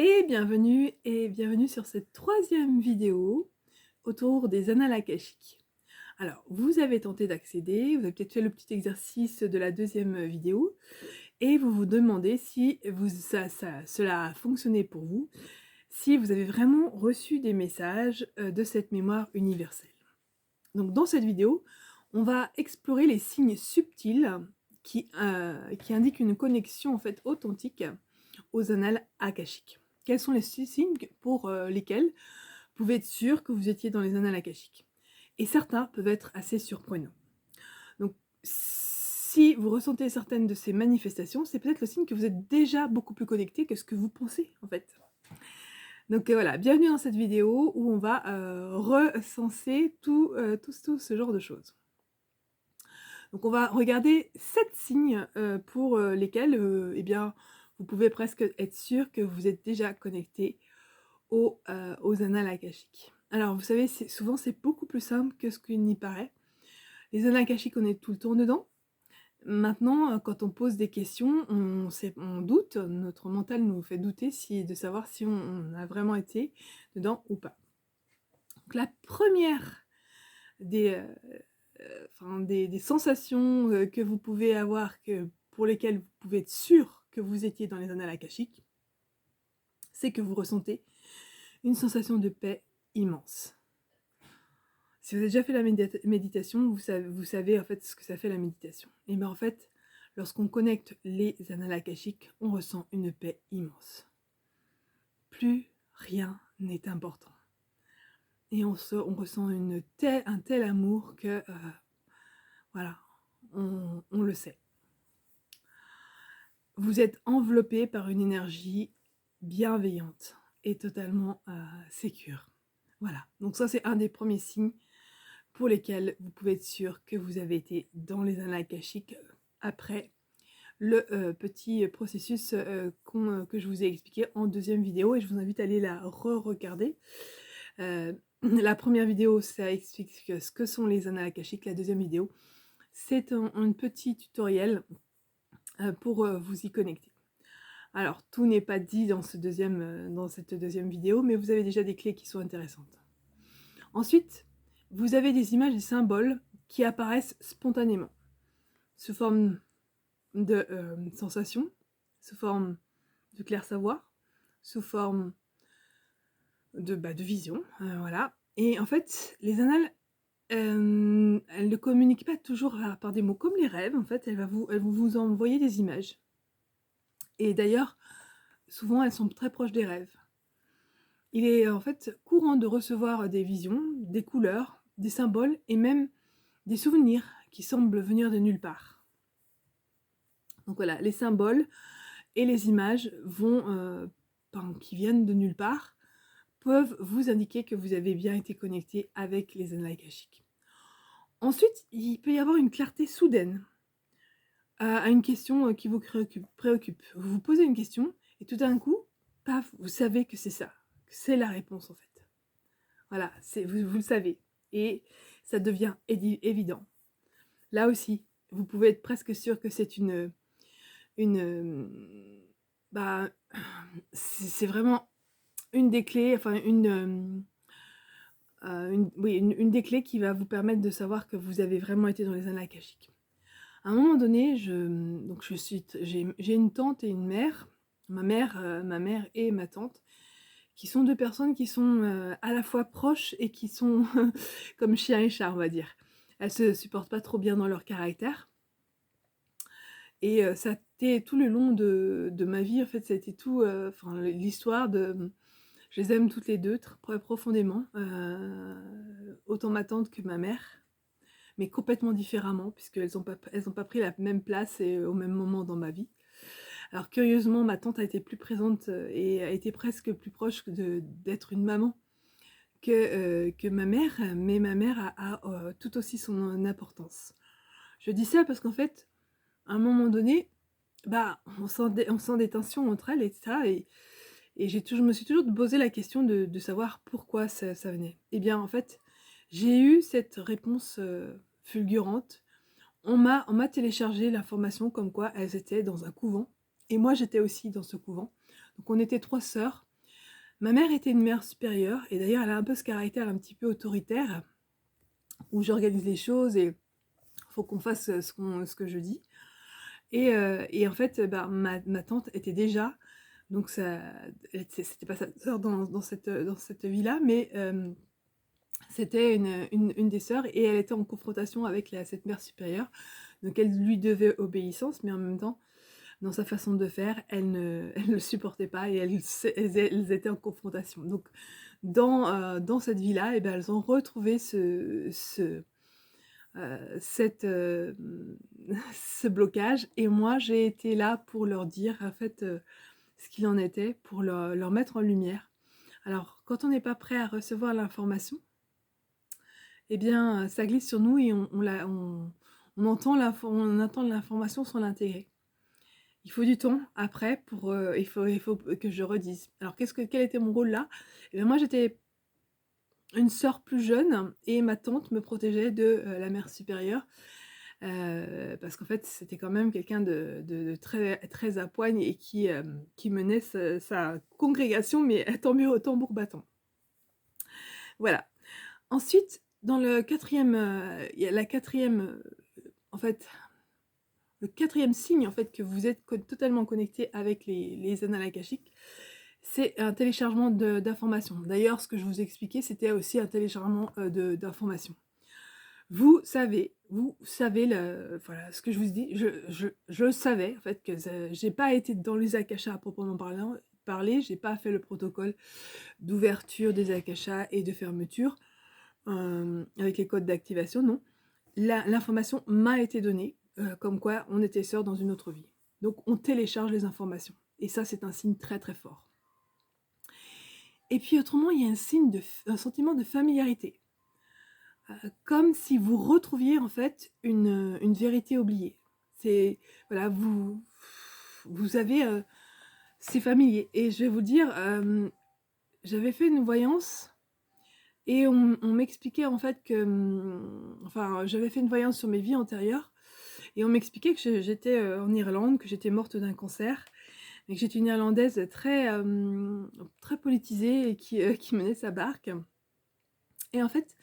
Et bienvenue sur cette troisième vidéo autour des annales akashiques. Alors, vous avez tenté d'accéder, vous avez peut-être fait le petit exercice de la deuxième vidéo, et vous vous demandez si cela a fonctionné pour vous, si vous avez vraiment reçu des messages de cette mémoire universelle. Donc dans cette vidéo, on va explorer les signes subtils qui indiquent une connexion en fait authentique aux annales akashiques. Quels sont les 6 signes pour lesquels vous pouvez être sûr que vous étiez dans les annales akashiques? Et certains peuvent être assez surprenants. Donc, si vous ressentez certaines de ces manifestations, c'est peut-être le signe que vous êtes déjà beaucoup plus connecté que ce que vous pensez, en fait. Donc voilà, bienvenue dans cette vidéo où on va recenser tout ce genre de choses. Donc on va regarder 7 signes pour lesquels eh bien, vous pouvez presque être sûr que vous êtes déjà connecté aux annales akashiques. Alors vous savez, souvent c'est beaucoup plus simple que ce qu'il n'y paraît. Les annales akashiques, on est tout le temps dedans. Maintenant, quand on pose des questions, on doute, notre mental nous fait douter de savoir si on a vraiment été dedans ou pas. Donc la première des sensations que vous pouvez avoir, pour lesquelles vous pouvez être sûr que vous étiez dans les annales akashiques, c'est que vous ressentez une sensation de paix immense. Si vous avez déjà fait la méditation, vous savez en fait ce que ça fait la méditation. Et bien en fait, lorsqu'on connecte les annales akashiques, on ressent une paix immense. Plus rien n'est important. Et on ressent un tel amour que, voilà, on le sait. Vous êtes enveloppé par une énergie bienveillante et totalement sécure. Voilà, donc ça c'est un des premiers signes pour lesquels vous pouvez être sûr que vous avez été dans les annales akashiques après le petit processus que je vous ai expliqué en deuxième vidéo, et je vous invite à aller la re-regarder. La première vidéo, ça explique ce que sont les annales akashiques. La deuxième vidéo, c'est un petit tutoriel pour vous y connecter. Alors, tout n'est pas dit dans cette deuxième vidéo, mais vous avez déjà des clés qui sont intéressantes. Ensuite, vous avez des images et symboles qui apparaissent spontanément, sous forme de sensations, sous forme de clair savoir, sous forme de vision, voilà. Et en fait, les annales, elles ne communiquent pas toujours par des mots, comme les rêves. En fait, elles vont vous envoyer des images. Et d'ailleurs, souvent, elles sont très proches des rêves. Il est en fait courant de recevoir des visions, des couleurs, des symboles et même des souvenirs qui semblent venir de nulle part. Donc voilà, les symboles et les images qui viennent de nulle part peuvent vous indiquer que vous avez bien été connecté avec les annales akashiques. Ensuite, il peut y avoir une clarté soudaine à une question qui vous préoccupe. Vous vous posez une question et tout d'un coup, paf, vous savez que c'est ça, que c'est la réponse en fait. Voilà, vous le savez. Et ça devient évident. Là aussi, vous pouvez être presque sûr que c'est c'est vraiment une des clés, enfin une des clés qui va vous permettre de savoir que vous avez vraiment été dans les annales akashiques. À un moment donné, j'ai une tante et une mère, ma mère et ma tante, qui sont 2 personnes qui sont à la fois proches et qui sont comme chien et chat, on va dire. Elles se supportent pas trop bien dans leur caractère. Et ça a été tout le long de ma vie, en fait, ça a été tout, l'histoire de... Je les aime toutes les deux très profondément, autant ma tante que ma mère, mais complètement différemment, puisqu'elles n'ont pas pris la même place et au même moment dans ma vie. Alors curieusement, ma tante a été plus présente et a été presque plus proche d'être une maman que ma mère, mais ma mère a tout aussi son importance. Je dis ça parce qu'en fait, à un moment donné, on sent des tensions entre elles, etc. Et je me suis toujours posé la question de savoir pourquoi ça venait. Et bien en fait, j'ai eu cette réponse fulgurante. On m'a téléchargé l'information comme quoi elles étaient dans un couvent. Et moi j'étais aussi dans ce couvent. Donc on était 3 sœurs Ma mère était une mère supérieure et d'ailleurs elle a un peu ce caractère un petit peu autoritaire où j'organise les choses et faut qu'on fasse ce que je dis. Et en fait, bah, ma tante était déjà, donc ça, c'était pas sa sœur dans cette vie-là, mais c'était une des sœurs et elle était en confrontation avec cette mère supérieure. Donc elle lui devait obéissance, mais en même temps, dans sa façon de faire, elle ne le supportait pas et elles étaient en confrontation. Donc dans cette vie-là, et ben, elles ont retrouvé ce blocage et moi j'ai été là pour leur dire en fait ce qu'il en était, pour leur mettre en lumière. Alors quand on n'est pas prêt à recevoir l'information, eh bien ça glisse sur nous et on entend l'information sans l'intégrer. Il faut du temps après pour il faut que je redise. Alors quel était mon rôle là? Eh bien moi j'étais une sœur plus jeune et ma tante me protégeait de la mère supérieure. Parce qu'en fait, c'était quand même quelqu'un de très, très à poigne et qui menait sa congrégation, mais tant mieux au tambour battant. Voilà. Ensuite, dans le quatrième, il y a la quatrième, en fait, le quatrième signe en fait que vous êtes totalement connecté avec les annales akashiques, c'est un téléchargement d'informations. D'ailleurs, ce que je vous expliquais, c'était aussi un téléchargement d'informations. Vous savez voilà, ce que je vous dis, je savais en fait que j'ai pas été dans les akashas à proprement parler, j'ai pas fait le protocole d'ouverture des akashas et de fermeture avec les codes d'activation, non. L'information m'a été donnée, comme quoi on était sœurs dans une autre vie. Donc on télécharge les informations. Et ça, c'est un signe très très fort. Et puis autrement, il y a un sentiment de familiarité. Comme si vous retrouviez en fait une vérité oubliée. C'est, voilà, vous avez, c'est familier. Et je vais vous dire, j'avais fait une voyance et on m'expliquait en fait que, enfin, j'avais fait une voyance sur mes vies antérieures et on m'expliquait que j'étais en Irlande, que j'étais morte d'un cancer, et que j'étais une Irlandaise très, très politisée et qui menait sa barque. Et en fait,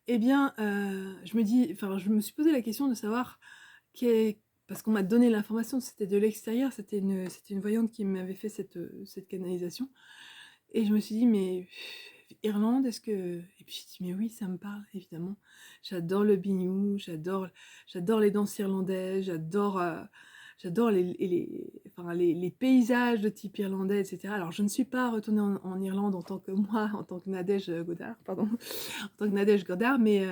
eh bien, je me suis posé la question de savoir parce qu'on m'a donné l'information, c'était de l'extérieur, c'était une voyante qui m'avait fait cette canalisation. Et je me suis dit, mais Irlande, est-ce que... Et puis j'ai dit, mais oui, ça me parle, évidemment. J'adore le biniou, j'adore les danses irlandaises, j'adore les paysages de type irlandais, etc. Alors, je ne suis pas retournée en Irlande en tant que moi, en tant que Nadège Godard, pardon, en tant que Nadège Godard, mais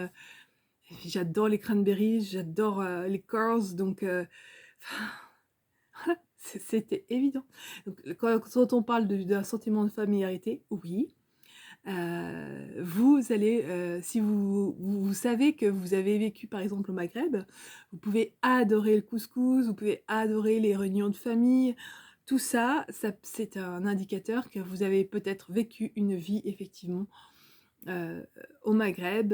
j'adore les cranberries, j'adore les curls, donc voilà, c'était évident. Donc, quand on parle d'un sentiment de familiarité, oui, vous allez, si vous savez que vous avez vécu par exemple au Maghreb, vous pouvez adorer le couscous, vous pouvez adorer les réunions de famille, tout ça, c'est un indicateur que vous avez peut-être vécu une vie effectivement au Maghreb,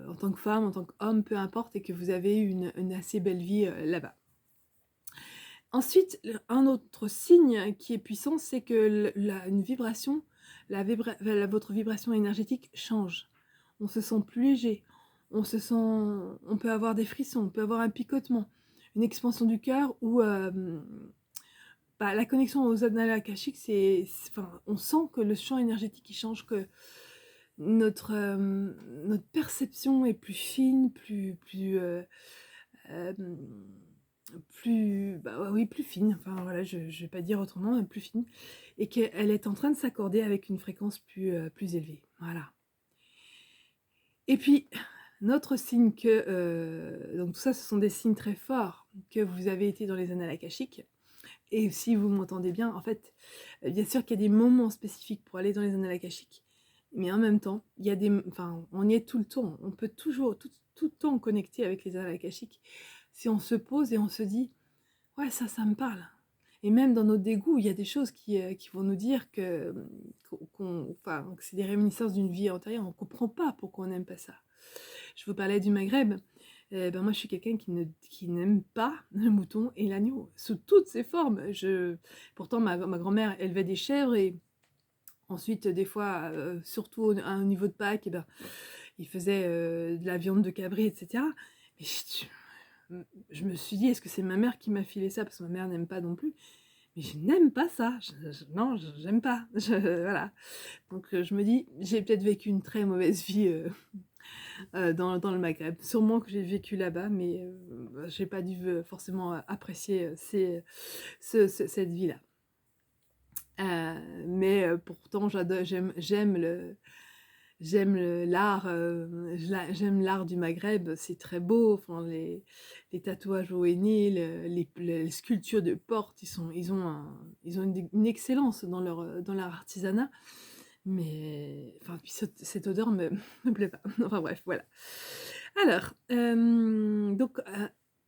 en tant que femme, en tant qu'homme, peu importe, et que vous avez eu une assez belle vie là-bas. Ensuite, un autre signe qui est puissant, c'est que une vibration, votre vibration énergétique change. On se sent plus léger, on peut avoir des frissons, on peut avoir un picotement, une expansion du cœur ou la connexion aux annales akashiques, on sent que le champ énergétique il change, que notre perception est plus fine, euh, plus fine, enfin voilà, je vais pas dire autrement, mais plus fine, et qu'elle est en train de s'accorder avec une fréquence plus élevée, voilà. Et puis, notre signe donc tout ça, ce sont des signes très forts que vous avez été dans les annales akashiques, et si vous m'entendez bien, en fait, bien sûr qu'il y a des moments spécifiques pour aller dans les annales akashiques, mais en même temps, on y est tout le temps, on peut toujours, tout le temps connecter avec les annales akashiques, si on se pose et on se dit ouais, ça me parle. Et même dans nos dégoûts, il y a des choses qui vont nous dire que c'est des réminiscences d'une vie antérieure. On ne comprend pas pourquoi on n'aime pas ça. Je vous parlais du Maghreb. Moi, je suis quelqu'un qui n'aime pas le mouton et l'agneau, sous toutes ses formes. Pourtant, ma grand-mère élevait des chèvres et Ensuite, des fois, surtout au niveau de Pâques, eh ben, il faisait de la viande de cabri, etc. Mais je me suis dit, est-ce que c'est ma mère qui m'a filé ça? Parce que ma mère n'aime pas non plus. Mais je n'aime pas ça. Non, j'aime pas. Voilà. Donc je me dis, j'ai peut-être vécu une très mauvaise vie dans le Maghreb. Sûrement que j'ai vécu là-bas, mais j'ai pas dû forcément apprécier cette vie-là. Mais pourtant, l'art, j'aime l'art du Maghreb, c'est très beau. Enfin, les tatouages au henné, les sculptures de portes, ils ont une excellence dans leur artisanat. Mais enfin, puis cette odeur me plaît pas. Enfin bref, voilà. Alors, donc,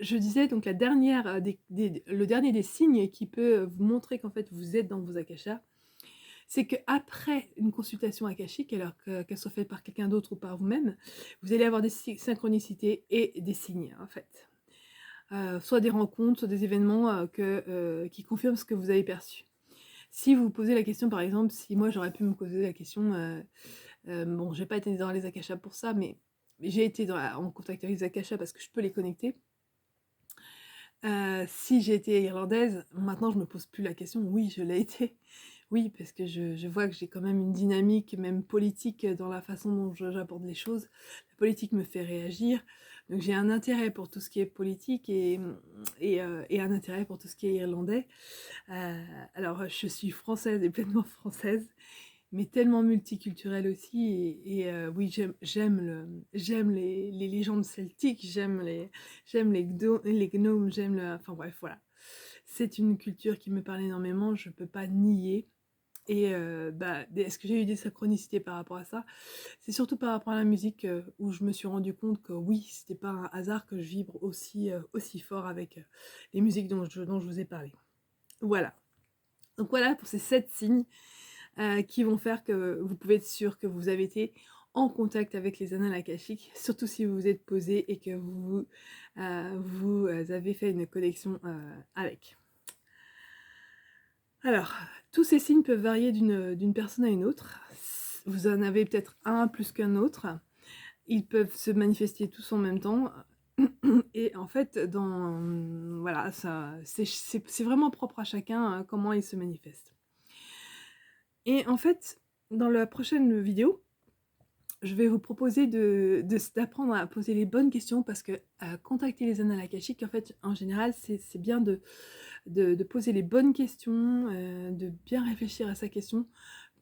je disais donc la dernière le dernier des signes qui peut vous montrer qu'en fait vous êtes dans vos akashas, c'est qu'après une consultation akashique, alors qu'elle soit faite par quelqu'un d'autre ou par vous-même, vous allez avoir des synchronicités et des signes en fait. Soit des rencontres, soit des événements qui confirment ce que vous avez perçu. Si vous vous posez la question, par exemple, si moi j'aurais pu me poser la question, bon, j'ai pas été dans les akashas pour ça, mais j'ai été en contact avec les akashas parce que je peux les connecter. Si j'ai été irlandaise, maintenant je me pose plus la question, oui, je l'ai été. Oui, parce que je vois que j'ai quand même une dynamique, même politique, dans la façon dont j'aborde les choses. La politique me fait réagir, donc j'ai un intérêt pour tout ce qui est politique et un intérêt pour tout ce qui est irlandais. Alors je suis française et pleinement française, mais tellement multiculturelle aussi oui, j'aime les légendes celtiques, j'aime les gnomes, enfin bref, voilà. C'est une culture qui me parle énormément, je peux pas nier. Et est-ce que j'ai eu des synchronicités par rapport à ça? C'est surtout par rapport à la musique, où je me suis rendu compte que oui, c'était pas un hasard que je vibre aussi fort avec les musiques dont je vous ai parlé. Voilà. Donc voilà pour ces 7 signes qui vont faire que vous pouvez être sûr que vous avez été en contact avec les annales akashiques, surtout si vous vous êtes posé et que vous avez fait une connexion avec. Alors, tous ces signes peuvent varier d'une personne à une autre. Vous en avez peut-être un plus qu'un autre. Ils peuvent se manifester tous en même temps. Et en fait, voilà, c'est vraiment propre à chacun comment ils se manifestent. Et en fait, dans la prochaine vidéo, je vais vous proposer d'apprendre à poser les bonnes questions parce que contacter les annales akashiques, en fait, en général, c'est bien de poser les bonnes questions, de bien réfléchir à sa question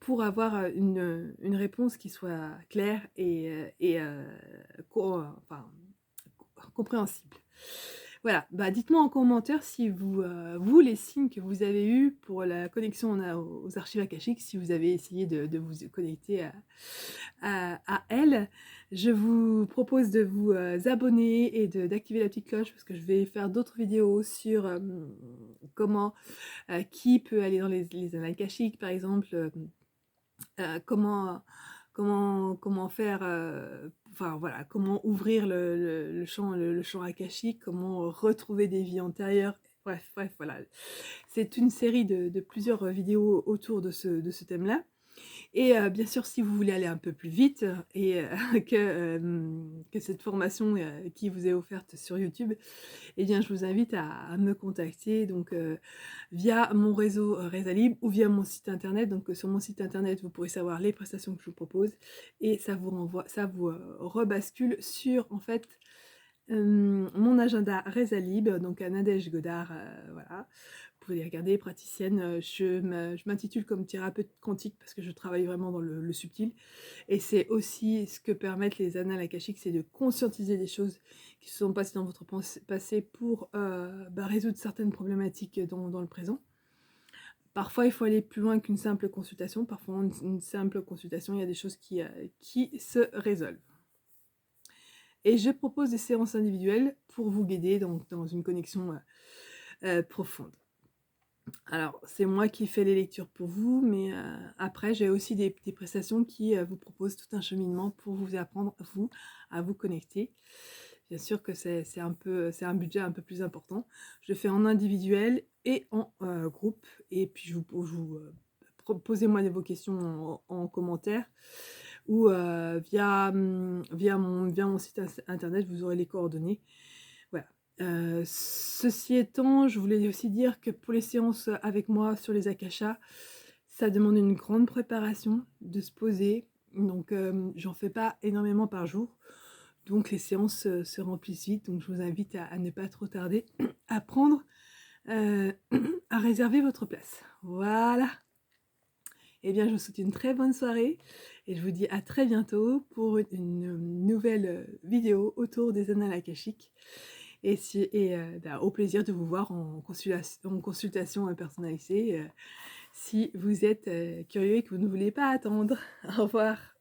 pour avoir une réponse qui soit claire enfin, compréhensible. Voilà, dites-moi en commentaire si vous, les signes que vous avez eus pour la connexion aux archives akashiques, si vous avez essayé de vous connecter à elles. Je vous propose de vous abonner et d'activer la petite cloche parce que je vais faire d'autres vidéos sur qui peut aller dans les annales akashiques, par exemple, comment faire, enfin voilà, comment ouvrir le champ akashique, comment retrouver des vies antérieures. Bref, voilà. C'est une série de plusieurs vidéos autour de ce thème-là. Et bien sûr, si vous voulez aller un peu plus vite et que cette formation qui vous est offerte sur YouTube, eh bien, je vous invite à me contacter donc via mon réseau Rezalib ou via mon site internet. Donc sur mon site internet, vous pourrez savoir les prestations que je vous propose et ça vous rebascule sur en fait mon agenda Rezalib, donc à Nadège Godard, voilà. Vous pouvez les regarder, praticienne. Je m'intitule comme thérapeute quantique parce que je travaille vraiment dans le subtil. Et c'est aussi ce que permettent les annales akashiques, c'est de conscientiser des choses qui se sont passées dans votre passé pour résoudre certaines problématiques dans le présent. Parfois, il faut aller plus loin qu'une simple consultation. Parfois, une simple consultation, il y a des choses qui se résolvent. Et je propose des séances individuelles pour vous guider dans une connexion profonde. Alors, c'est moi qui fais les lectures pour vous, mais après, j'ai aussi des prestations qui vous proposent tout un cheminement pour vous apprendre, à vous connecter. Bien sûr que c'est un budget un peu plus important. Je fais en individuel et en groupe, et puis je vous posez-moi vos questions en commentaire ou via mon site internet, vous aurez les coordonnées. Voilà. Ceci étant, je voulais aussi dire que pour les séances avec moi sur les akashas, ça demande une grande préparation, de se poser. Donc j'en fais pas énormément par jour. Donc les séances se remplissent vite. Donc je vous invite à ne pas trop tarder à prendre, à réserver votre place. Voilà. Eh bien, je vous souhaite une très bonne soirée et je vous dis à très bientôt pour une nouvelle vidéo autour des annales akashiques. Au plaisir de vous voir en consultation personnalisée si vous êtes curieux et que vous ne voulez pas attendre. Au revoir.